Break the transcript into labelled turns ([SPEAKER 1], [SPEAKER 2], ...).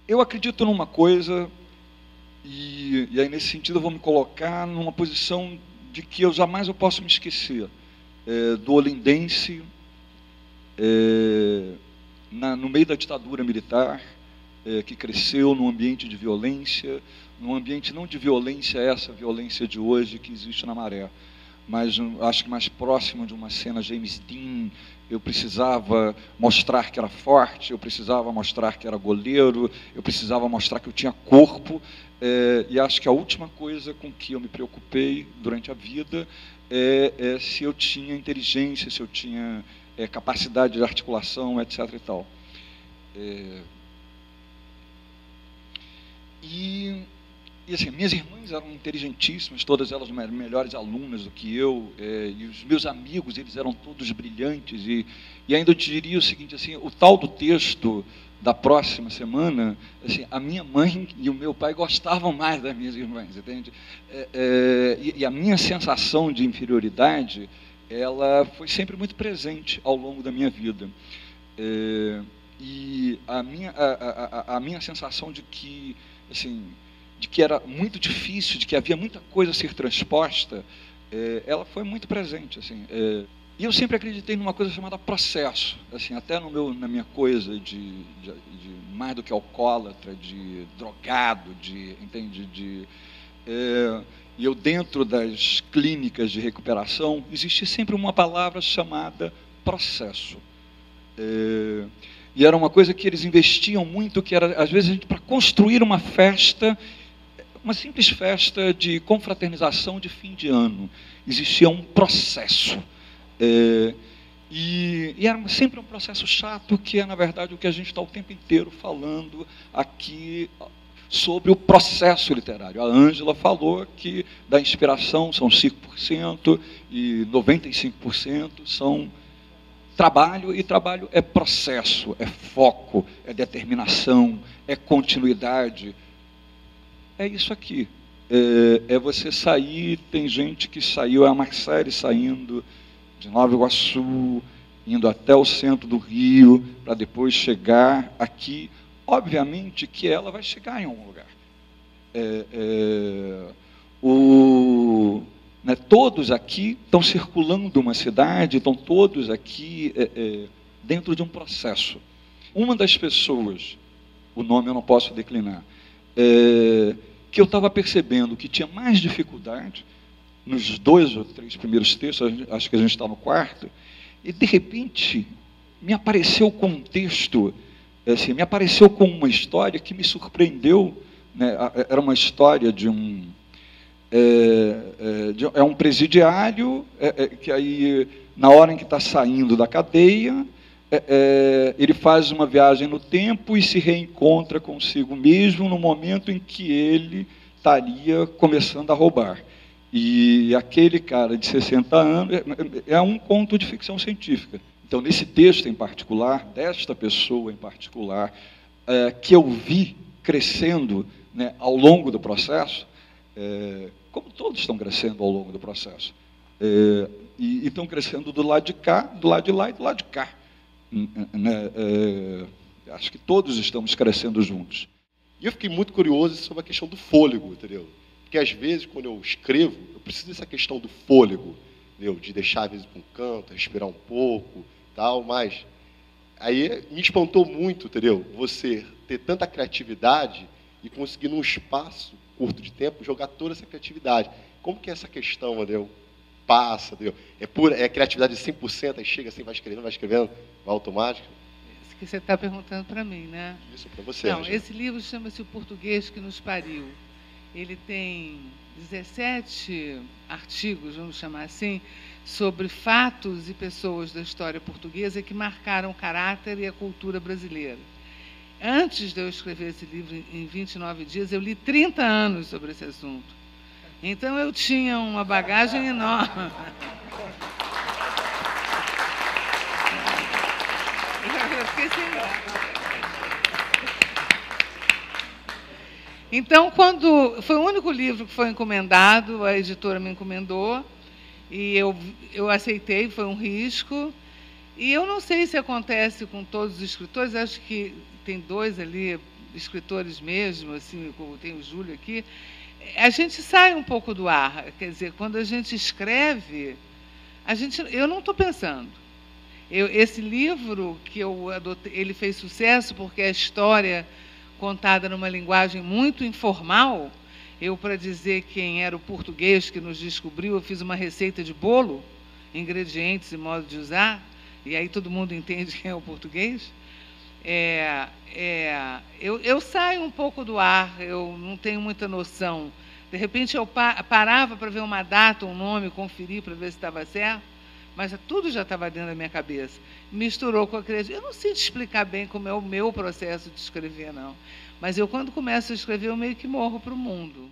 [SPEAKER 1] Eu acredito numa coisa, e aí, nesse sentido, eu vou me colocar numa posição de que eu jamais posso me esquecer do olindense, no meio da ditadura militar, que cresceu num ambiente de violência, num ambiente não de violência, essa violência de hoje que existe na Maré, mas acho que mais próximo de uma cena James Dean. Eu precisava mostrar que era forte, eu precisava mostrar que era goleiro, eu precisava mostrar que eu tinha corpo, e acho que a última coisa com que eu me preocupei durante a vida é se eu tinha inteligência, se eu tinha capacidade de articulação, etc. e tal. E assim, minhas irmãs eram inteligentíssimas, todas elas melhores alunas do que eu, e os meus amigos, eles eram todos brilhantes, e ainda eu te diria o seguinte, assim, o tal do texto da próxima semana, assim, a minha mãe e o meu pai gostavam mais das minhas irmãs, entende? E a minha sensação de inferioridade, ela foi sempre muito presente ao longo da minha vida. E a minha sensação de que, assim, de que era muito difícil, de que havia muita coisa a ser transposta, ela foi muito presente, assim. E eu sempre acreditei numa coisa chamada processo, assim, até na minha coisa de mais do que alcoólatra, de drogado, entende, e eu, dentro das clínicas de recuperação, existia sempre uma palavra chamada processo. E era uma coisa que eles investiam muito, que era, às vezes, para construir uma festa, uma simples festa de confraternização de fim de ano, existia um processo. E era sempre um processo chato, que é, na verdade, o que a gente está o tempo inteiro falando aqui sobre o processo literário. A Ângela falou que da inspiração são 5% e 95% são trabalho, e trabalho é processo, é foco, é determinação, é continuidade. É isso aqui. É você sair, tem gente que saiu, a Marcele saindo de Nova Iguaçu, indo até o centro do Rio, para depois chegar aqui. Obviamente que ela vai chegar em algum lugar. Todos aqui estão circulando uma cidade, estão todos aqui dentro de um processo. Uma das pessoas, o nome eu não posso declinar, que eu estava percebendo que tinha mais dificuldade nos 2 ou 3 primeiros textos, acho que a gente está no 4º, e de repente me apareceu com um texto, assim, me apareceu com uma história que me surpreendeu, né? Era uma história de um presidiário que aí, na hora em que está saindo da cadeia, ele faz uma viagem no tempo e se reencontra consigo mesmo no momento em que ele estaria começando a roubar. E aquele cara de 60 anos é um conto de ficção científica. Então, nesse texto em particular, desta pessoa em particular, que eu vi crescendo, né, ao longo do processo, como todos estão crescendo ao longo do processo, e estão crescendo do lado de cá, do lado de lá e do lado de cá. Acho que todos estamos crescendo juntos.
[SPEAKER 2] E eu fiquei muito curioso sobre a questão do fôlego, entendeu? Porque, às vezes, quando eu escrevo, eu preciso dessa questão do fôlego, entendeu? De deixar, às vezes, para um canto, respirar um pouco, tal, mas aí me espantou muito, entendeu? Você ter tanta criatividade e conseguir, num espaço curto de tempo, jogar toda essa criatividade. Como que é essa questão, entendeu? Passa, entendeu? É criatividade de 100%, aí chega assim, vai escrevendo, vai automático?
[SPEAKER 3] Isso que você está perguntando para mim, né?
[SPEAKER 2] Isso, para você.
[SPEAKER 3] Não,
[SPEAKER 2] Angela.
[SPEAKER 3] esse livro chama-se O Português que Nos Pariu. Ele tem 17 artigos, vamos chamar assim, sobre fatos e pessoas da história portuguesa que marcaram o caráter e a cultura brasileira. Antes de eu escrever esse livro, em 29 dias, eu li 30 anos sobre esse assunto. Então, eu tinha uma bagagem enorme. Eu fiquei sem graça. Então, quando foi o único livro que foi encomendado, a editora me encomendou, e eu aceitei, foi um risco. E eu não sei se acontece com todos os escritores, acho que tem 2 ali escritores mesmo, assim, como tem o Júlio aqui, a gente sai um pouco do ar. Quer dizer, quando a gente escreve, eu não estou pensando. Esse livro que eu adotei, ele fez sucesso porque a história contada numa linguagem muito informal. Para dizer quem era o português que nos descobriu, eu fiz uma receita de bolo, ingredientes e modo de usar, e aí todo mundo entende quem é o português. Eu saio um pouco do ar, eu não tenho muita noção. De repente eu parava para ver uma data, um nome, conferir para ver se estava certo, mas tudo já estava dentro da minha cabeça. Misturou com a criação. Eu não sei te explicar bem como é o meu processo de escrever, não. Mas quando começo a escrever, eu meio que morro para o mundo.